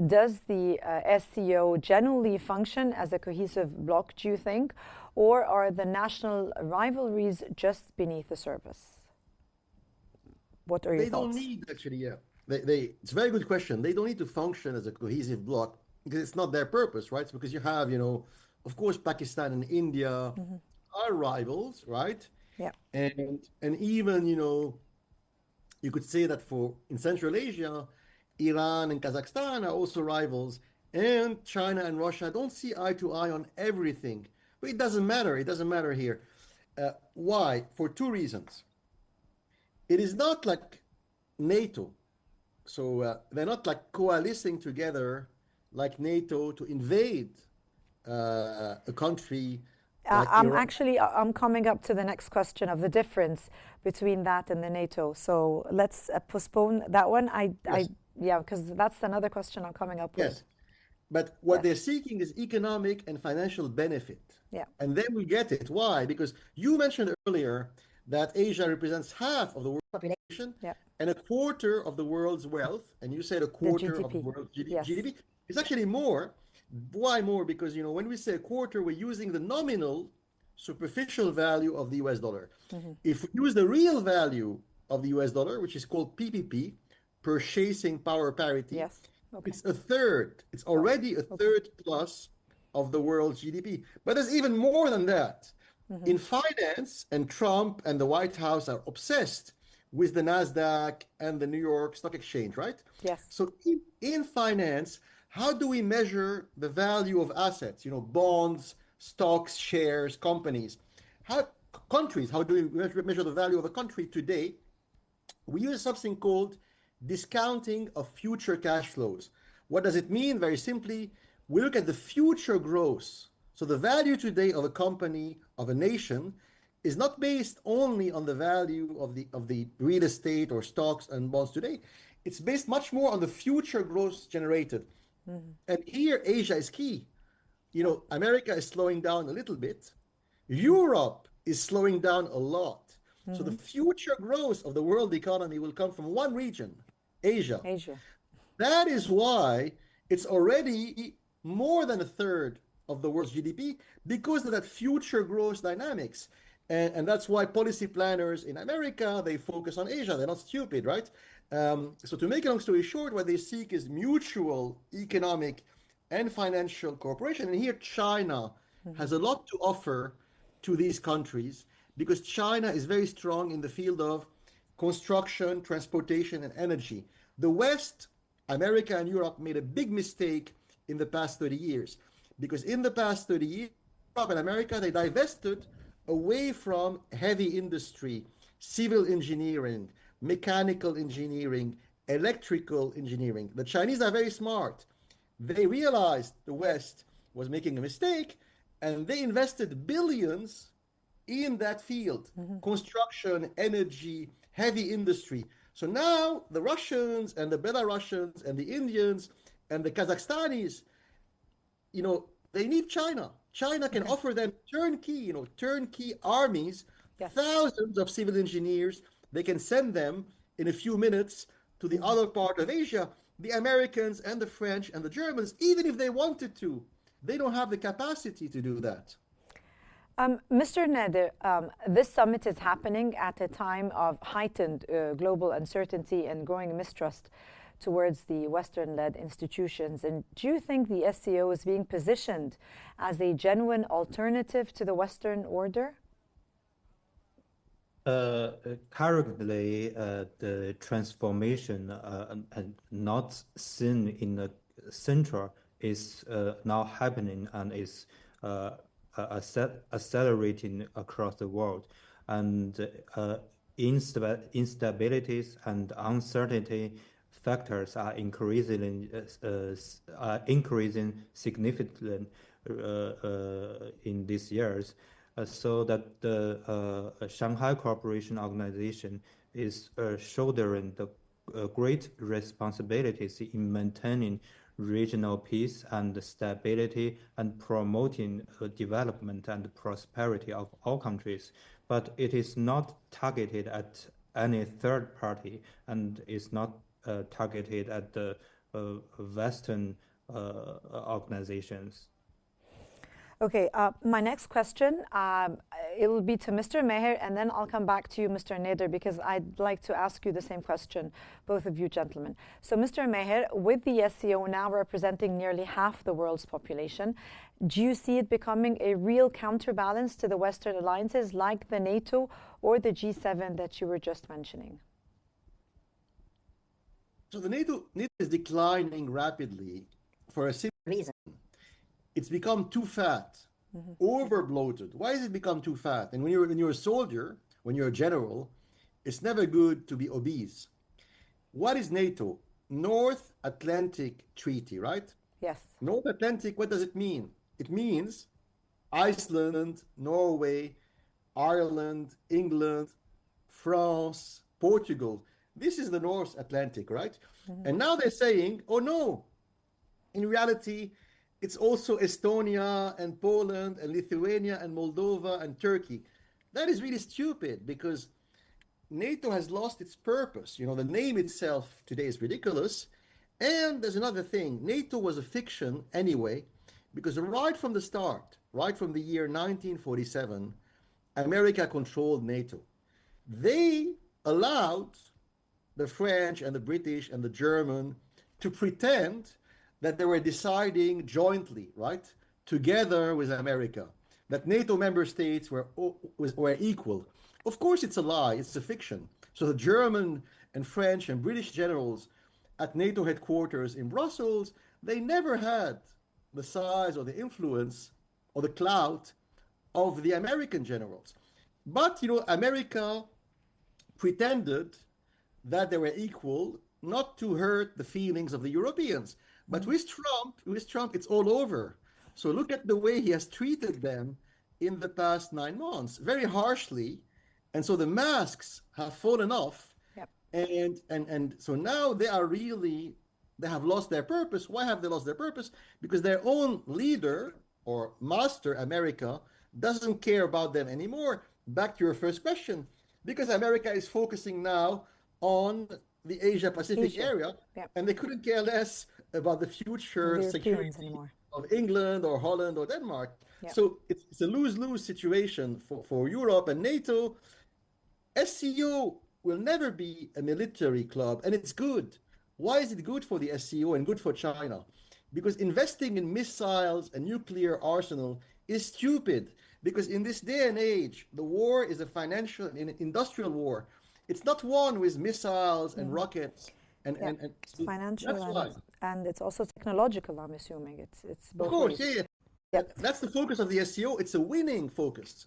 does the SCO generally function as a cohesive bloc, do you think, or are the national rivalries just beneath the surface? What are your They thoughts? don't need, actually, yeah. It's a very good question. They don't need to function as a cohesive bloc because it's not their purpose, right? It's because you have, of course, Pakistan and India are rivals, right? Yeah. And even, you could say that in Central Asia, Iran and Kazakhstan are also rivals, and China and Russia don't see eye to eye on everything. But it doesn't matter. It doesn't matter here. Why? For two reasons. It is not like NATO. So they're not like coalescing together like NATO to invade a country like Iran. I'm coming up to the next question of the difference between that and the NATO. So let's postpone that one. Yes. Yeah, because that's another question I'm coming up with. Yes. But what Yes. they're seeking is economic and financial benefit. Yeah. And then we get it. Why? Because you mentioned earlier that Asia represents half of the world's population Yeah. and a quarter of the world's wealth. And you said a The quarter of the GDP. world's Yes. GDP. It's actually more. Why more? Because, when we say a quarter, we're using the nominal superficial value of the US dollar. If we use the real value of the US dollar, which is called PPP, purchasing power parity, Yes. Okay. it's a third. It's already a third plus of the world's GDP. But there's even more than that. In finance, and Trump and the White House are obsessed with the NASDAQ and the New York Stock Exchange, right? Yes. So in finance, how do we measure the value of assets? Bonds, stocks, shares, companies. How do we measure the value of a country today? We use something called discounting of future cash flows. What does it mean? Very simply, we look at the future growth. So the value today of a company, of a nation, is not based only on the value of the real estate or stocks and bonds today. It's based much more on the future growth generated. And here Asia is key. America is slowing down a little bit. Europe is slowing down a lot. So the future growth of the world economy will come from one region, Asia. Asia. That is why it's already more than a third of the world's GDP because of that future growth dynamics. And that's why policy planners in America, they focus on Asia. They're not stupid, right? So to make a long story short, what they seek is mutual economic and financial cooperation. And here China has a lot to offer to these countries because China is very strong in the field of construction, transportation, and energy. The West, America and Europe, made a big mistake in the past 30 years because in the past 30 years, Europe and America, they divested away from heavy industry, civil engineering, mechanical engineering, electrical engineering. The Chinese are very smart. They realized the West was making a mistake and they invested billions in that field, construction, energy, heavy industry. So now the Russians and the Belarusians and the Indians and the Kazakhstanis, they need China. China can offer them turnkey armies, Yes. thousands of civil engineers. They can send them in a few minutes to the other part of Asia. The Americans and the French and the Germans, even if they wanted to, they don't have the capacity to do that. Mr. Nader, this summit is happening at a time of heightened global uncertainty and growing mistrust towards the Western-led institutions. And do you think the SCO is being positioned as a genuine alternative to the Western order? Currently, the transformation not seen in the center is now happening and is accelerating across the world, and instabilities and uncertainty factors are increasing significantly in these years. So that the Shanghai Cooperation Organization is shouldering the great responsibilities in maintaining regional peace and stability and promoting development and prosperity of all countries. But it is not targeted at any third party and is not targeted at the Western organizations. Okay, my next question, it will be to Mr. Meher, and then I'll come back to you, Mr. Nader, because I'd like to ask you the same question, both of you gentlemen. So, Mr. Meher, with the SCO now representing nearly half the world's population, do you see it becoming a real counterbalance to the Western alliances like the NATO or the G7 that you were just mentioning? So the NATO is declining rapidly for a simple reason. It's become too fat, over bloated. Why has it become too fat? And when you're a soldier, when you're a general, it's never good to be obese. What is NATO? North Atlantic Treaty, right? Yes. North Atlantic, what does it mean? It means Iceland, Norway, Ireland, England, France, Portugal. This is the North Atlantic, right? And now they're saying, oh no, in reality, it's also Estonia and Poland and Lithuania and Moldova and Turkey. That is really stupid because NATO has lost its purpose. You know, the name itself today is ridiculous. And there's another thing. NATO was a fiction anyway, because right from the start, right from the year 1947, America controlled NATO. They allowed the French and the British and the German to pretend that they were deciding jointly, right, together with America, that NATO member states were equal. Of course, it's a lie. It's a fiction. So the German and French and British generals at NATO headquarters in Brussels, they never had the size or the influence or the clout of the American generals. But, you know, America pretended that they were equal, not to hurt the feelings of the Europeans. But with Trump, it's all over. So look at the way he has treated them in the past 9 months, very harshly. And so the masks have fallen off. Yep. And so now they have lost their purpose. Why have they lost their purpose? Because their own leader or master, America, doesn't care about them anymore. Back to your first question, because America is focusing now on the Asia-Pacific area, and they couldn't care less about the future security anymore of England or Holland or Denmark. So it's a lose-lose situation for Europe and NATO. SCO will never be a military club, and it's good. Why is it good for the SCO and good for China? Because investing in missiles and nuclear arsenal is stupid. Because in this day and age, the war is a financial and industrial war. It's not won with missiles and rockets. And it's financial and it's also technological, I'm assuming. It's both of course, ways. yeah. That's the focus of the SCO. It's a winning focus.